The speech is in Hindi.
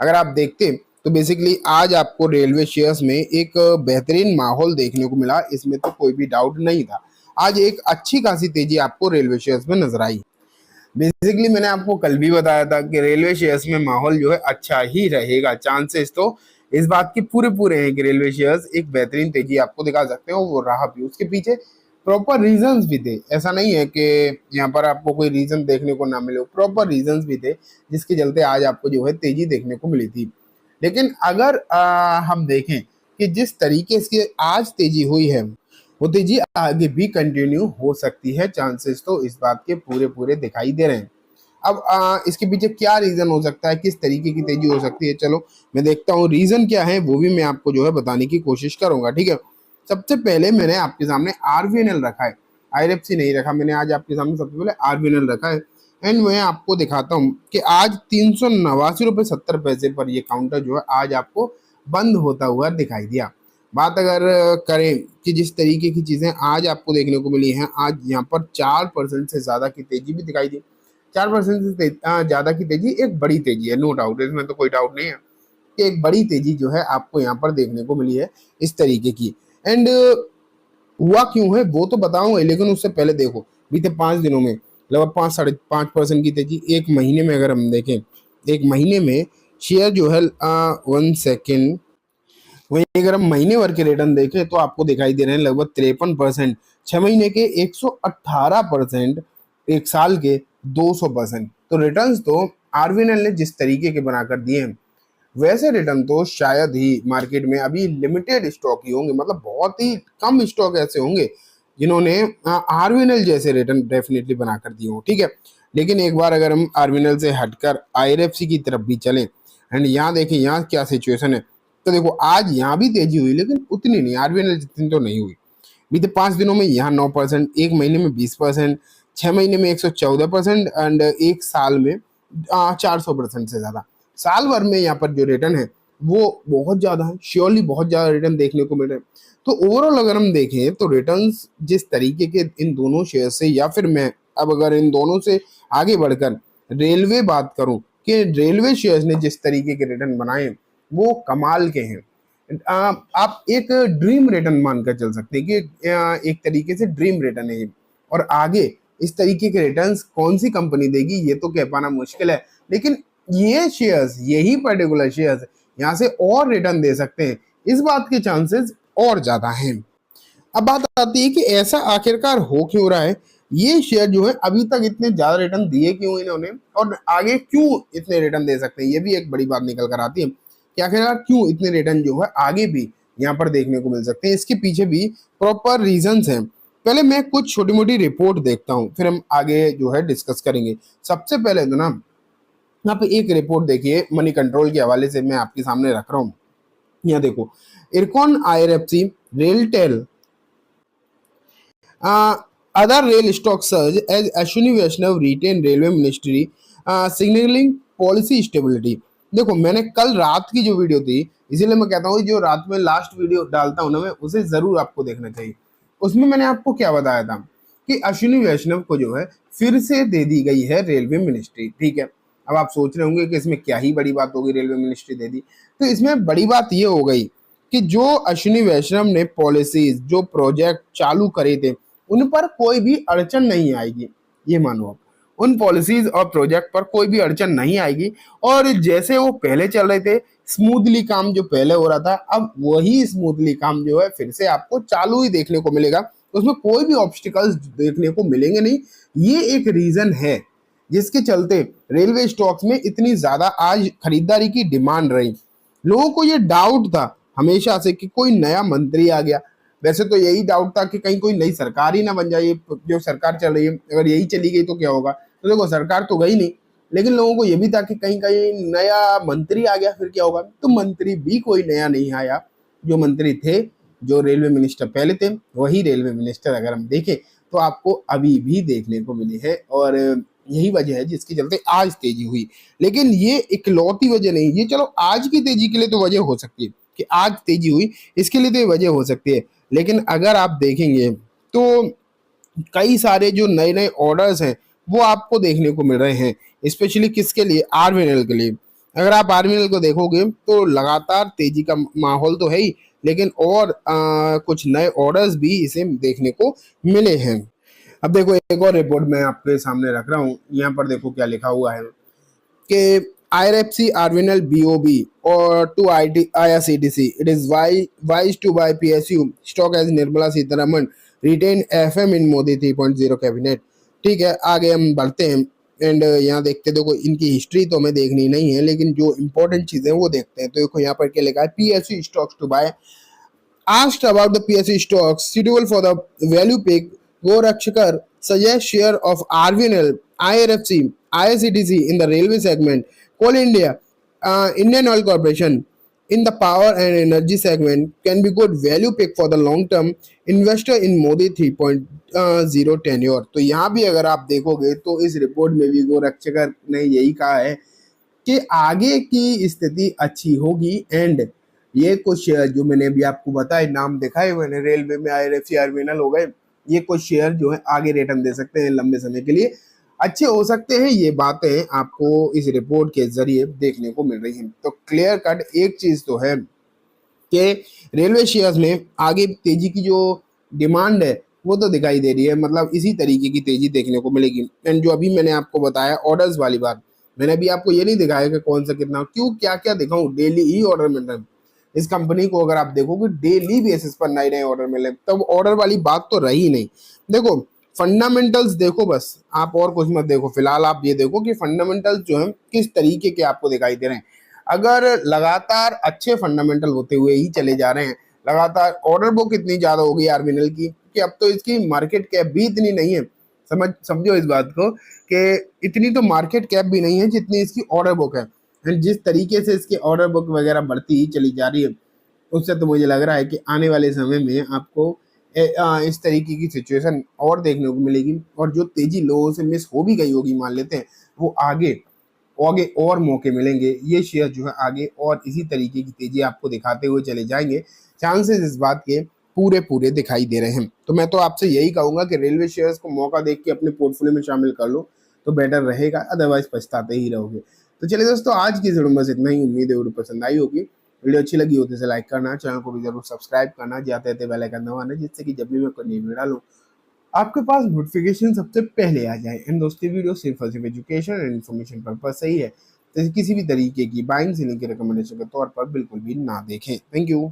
अगर आप देखते तो बेसिकली आज आपको रेलवे शेयर्स में एक बेहतरीन माहौल देखने को मिला, इसमें तो कोई भी डाउट नहीं था। आज एक अच्छी खासी तेजी आपको रेलवे शेयर्स में नजर आई। बेसिकली मैंने आपको कल भी बताया था कि रेलवे शेयर्स में माहौल जो है अच्छा ही रहेगा, चांसेस तो इस बात के पूरे पूरे हैं कि रेलवे शेयर्स एक बेहतरीन तेजी आपको दिखा सकते हो, वो रहा भी। उसके पीछे प्रॉपर रीजंस भी थे, ऐसा नहीं है कि यहाँ पर आपको कोई रीजन देखने को ना मिले, प्रॉपर रीजंस भी थे जिसके चलते आज आपको जो है तेजी देखने को मिली थी। लेकिन अगर हम देखें कि जिस तरीके से आज तेजी हुई है वो तेजी आगे भी कंटिन्यू हो सकती है, चांसेस तो इस बात के पूरे पूरे दिखाई दे रहे हैं। अब इसके पीछे क्या रीजन हो सकता है, किस तरीके की तेजी हो सकती है, चलो मैं देखता हूँ रीजन क्या है, वो भी मैं आपको जो है बताने की कोशिश करूंगा। ठीक है, सबसे पहले मैंने आपके सामने आरवीएनएल रखा है, आईआरएफसी नहीं रखा मैंने, आज आपके सामने सबसे पहले आरवीएनएल रखा है। एंड मैं आपको दिखाता हूँ कि आज 389 रुपये 70 पैसे पर ये काउंटर जो है आज आपको बंद होता हुआ दिखाई दिया। बात अगर करें कि जिस तरीके की चीजें आज आपको देखने को मिली हैं, आज यहाँ पर 4% से ज्यादा की तेजी भी दिखाई दी। 4% से ज्यादा की तेजी एक बड़ी तेजी है, नो डाउट, इसमें तो कोई डाउट नहीं है कि एक बड़ी तेजी जो है आपको यहाँ पर देखने को मिली है इस तरीके की। एंड हुआ क्यों है वो तो बताऊंगा, लेकिन उससे पहले देखो बीते 5 दिनों में लगभग 5 साढ़े 5% की तेजी। एक महीने में अगर हम देखें, एक महीने में शेयर जो है 1 सेकेंड, वहीं अगर हम महीने भर के रिटर्न देखें तो आपको दिखाई दे रहे हैं लगभग 53%, 6 महीने के 118%, एक साल के 200%। तो रिटर्न्स तो आरवीएनएल ने जिस तरीके के बनाकर दिए हैं, वैसे रिटर्न तो शायद ही मार्केट में अभी लिमिटेड स्टॉक ही होंगे, मतलब बहुत ही कम स्टॉक ऐसे होंगे जिन्होंने आरवीएनएल जैसे रिटर्न डेफिनेटली बनाकर दिए हों। ठीक है, लेकिन एक बार अगर हम आरवीएनएल से हटकर आईआरएफसी की तरफ भी चलें एंड यहाँ देखें यहाँ क्या सिचुएशन है, तो देखो आज यहाँ भी तेजी हुई लेकिन उतनी नहीं, आरबीएल जितनी तो नहीं हुई। बीते 5 दिनों में यहाँ 9%, एक महीने में 20%, 6 महीने में 114% एंड एक साल में 400% से ज्यादा। साल भर में यहाँ पर जो रिटर्न है वो बहुत ज्यादा है, श्योरली बहुत ज्यादा रिटर्न देखने को मिल रहे हैं। तो ओवरऑल अगर हम देखें तो रिटर्न जिस तरीके के इन दोनों शेयर से, या फिर मैं अब अगर इन दोनों से आगे बढ़कर रेलवे बात करूं कि रेलवे शेयर्स ने जिस तरीके के रिटर्न बनाए वो कमाल के हैं। आप एक ड्रीम रिटर्न मानकर चल सकते हैं कि एक तरीके से ड्रीम रिटर्न है। और आगे इस तरीके के रिटर्न्स कौन सी कंपनी देगी ये तो कह पाना मुश्किल है, लेकिन ये शेयर्स, यही पर्टिकुलर शेयर्स यहाँ से और रिटर्न दे सकते हैं, इस बात के चांसेस और ज्यादा हैं। अब बात आती है कि ऐसा आखिरकार हो क्यों रहा है, ये शेयर जो है अभी तक इतने ज्यादा रिटर्न दिए क्यों इन्होंने, और आगे क्यों इतने रिटर्न दे सकते हैं, ये भी एक बड़ी बात निकल कर आती है कि आखिरकार क्यों इतने रिटर्न जो है आगे भी यहाँ पर देखने को मिल सकते हैं। इसके पीछे भी प्रॉपर रीजंस हैं। पहले मैं कुछ छोटी मोटी रिपोर्ट देखता हूँ, फिर हम आगे जो है डिस्कस करेंगे। सबसे पहले तो ना यहाँ पे एक रिपोर्ट देखिए, मनी कंट्रोल के हवाले से मैं आपके सामने रख रहा हूँ। यहाँ देखो, IRCON, IRFC, RailTel, other rail stock surge as Ashwini Vaishnav retain railway ministry, signaling policy stability। देखो मैंने कल रात की जो वीडियो थी, इसीलिए मैं कहता हूँ जो रात में लास्ट वीडियो डालता हूँ ना मैं, उसे जरूर आपको देखना चाहिए। उसमें मैंने आपको क्या बताया था कि अश्विनी वैष्णव को जो है फिर से दे दी गई है रेलवे मिनिस्ट्री। ठीक है, अब आप सोच रहे होंगे कि इसमें क्या ही बड़ी बात होगी, रेलवे मिनिस्ट्री दे दी। तो इसमें बड़ी बात ये हो गई कि जो अश्विनी वैष्णव ने पॉलिसीज, जो प्रोजेक्ट चालू करे थे, उन पर कोई भी अड़चन नहीं आएगी। ये मानो आप, उन पॉलिसीज और प्रोजेक्ट पर कोई भी अड़चन नहीं आएगी, और जैसे वो पहले चल रहे थे स्मूथली, काम जो पहले हो रहा था, अब वही स्मूथली काम जो है फिर से आपको चालू ही देखने को मिलेगा। उसमें कोई भी ऑब्स्टिकल्स देखने को मिलेंगे नहीं। ये एक रीजन है जिसके चलते रेलवे स्टॉक्स में इतनी ज्यादा आज खरीदारी की डिमांड रही। लोगों को ये डाउट था हमेशा से कि कोई नया मंत्री आ गया, वैसे तो यही डाउट था कि कहीं कोई नई सरकार ही ना बन जाए, जो सरकार चल रही है अगर यही चली गई तो क्या होगा। तो देखो सरकार तो गई नहीं, लेकिन लोगों को ये भी था कि कहीं कहीं नया मंत्री आ गया फिर क्या होगा। तो मंत्री भी कोई नया नहीं आया, जो मंत्री थे, जो रेलवे मिनिस्टर पहले थे, वही रेलवे मिनिस्टर अगर हम देखें तो आपको अभी भी देखने को मिली है। और यही वजह है जिसके चलते आज तेजी हुई। लेकिन ये इकलौती वजह नहीं, ये चलो आज की तेजी के लिए तो वजह हो सकती है कि आज तेजी हुई, इसके लिए तो वजह हो सकती है। लेकिन अगर आप देखेंगे तो कई सारे जो नए नए ऑर्डर्स हैं वो आपको देखने को मिल रहे हैं, स्पेशली किसके लिए, आरवीएनएल के लिए। अगर आप आर्मिनल को देखोगे तो लगातार तेजी का माहौल तो है ही, लेकिन और कुछ नए ऑर्डर्स भी इसे देखने को मिले हैं। अब देखो एक और रिपोर्ट मैं आपके सामने रख रहा हूँ, यहाँ पर देखो क्या लिखा हुआ है कि IRFC Arvinal BOB or to IRCTC. It is wise to buy PSU stock as Nirmala Sitharaman retained FM in Modi 3.0 cabinet. ठीक है, आगे हम बढ़ते हैं एंड यहाँ देखते देखो इनकी हिस्ट्री तो हमें देखनी नहीं है, लेकिन जो इंपॉर्टेंट चीजें वो देखते हैं। तो देखो यहाँ पर क्या लिखा है, PSU stocks to buy. Asked about the PSU stocks suitable for the value pick, Gorakshakar suggests share of RVNL, IRFC, IRCTC in the railway segment, Coal India, Indian Oil Corporation in the power and energy segment can be good value pick for the long term investor in Modi 3.0 tenure। तो यहाँ भी अगर आप देखोगे तो इस रिपोर्ट में भी गोरक्षकर ने यही कहा है कि आगे की स्थिति अच्छी होगी एंड ये कुछ शेयर जो मैंने अभी आपको बताया, नाम देखा है मैंने, रेलवे में IRFC आर्मिनल हो गए, ये कुछ शेयर जो है आगे रिटर्न दे सकते हैं, लंबे समय के लिए अच्छे हो सकते हैं। ये बातें आपको इस रिपोर्ट के जरिए देखने को मिल रही हैं। तो क्लियर कट एक चीज तो है कि रेलवे शेयर्स में आगे तेजी की जो डिमांड है वो तो दिखाई दे रही है, मतलब इसी तरीके की तेजी देखने को मिलेगी। एंड जो अभी मैंने आपको बताया ऑर्डर्स वाली बात, मैंने अभी आपको ये नहीं दिखाया कि कौन सा कितना, क्यों क्या क्या दिखाऊं, डेली ही ऑर्डर मिल रहे हैं इस कंपनी को। अगर आप देखोगे डेली बेसिस पर नए नए ऑर्डर मिले, तब ऑर्डर वाली बात तो रही नहीं। देखो फंडामेंटल्स देखो बस, आप और कुछ मत देखो, फिलहाल आप ये देखो कि फंडामेंटल्स जो है किस तरीके के आपको दिखाई दे रहे हैं। अगर लगातार अच्छे फंडामेंटल होते हुए ही चले जा रहे हैं, लगातार ऑर्डर बुक इतनी ज्यादा हो गई आर्मिनल की कि अब तो इसकी मार्केट कैप भी इतनी नहीं है। समझो इस बात को कि इतनी तो मार्केट कैप भी नहीं है जितनी इसकी ऑर्डर बुक है। एंड जिस तरीके से इसकी ऑर्डर बुक वगैरह बढ़ती ही चली जा रही है, उससे तो मुझे लग रहा है कि आने वाले समय में आपको इस तरीके की सिचुएशन और देखने को मिलेगी। और जो तेजी लोगों से मिस हो भी गई होगी मान लेते हैं, वो आगे आगे और मौके मिलेंगे, ये शेयर जो है आगे और इसी तरीके की तेजी आपको दिखाते हुए चले जाएंगे। चांसेस इस बात के पूरे पूरे दिखाई दे रहे हैं। तो मैं तो आपसे यही कहूंगा कि रेलवे शेयर्स को मौका देख के अपने पोर्टफोलियो में शामिल कर लो तो बेटर रहेगा, अदरवाइज पछताते ही रहोगे। तो चलिए दोस्तों, आज की वीडियो बस इतना ही। उम्मीद है वीडियो पसंद आई होगी। वीडियो अच्छी लगी होती है लाइक करना, चैनल को भी जरूर सब्सक्राइब करना, जाते रहते बेल आइकन दबाना, जिससे कि जब भी मैं कोई नई वीडियो डालूं आपके पास नोटिफिकेशन सबसे पहले आ जाए। एंड दोस्तों वीडियो सिर्फ और सिर्फ एजुकेशन एंड इन्फॉर्मेशन पर्पज से ही है, तो किसी भी तरीके की बाइंग सेलिंग की रिकमेंडेशन के तौर पर बिल्कुल भी ना देखें। Thank you.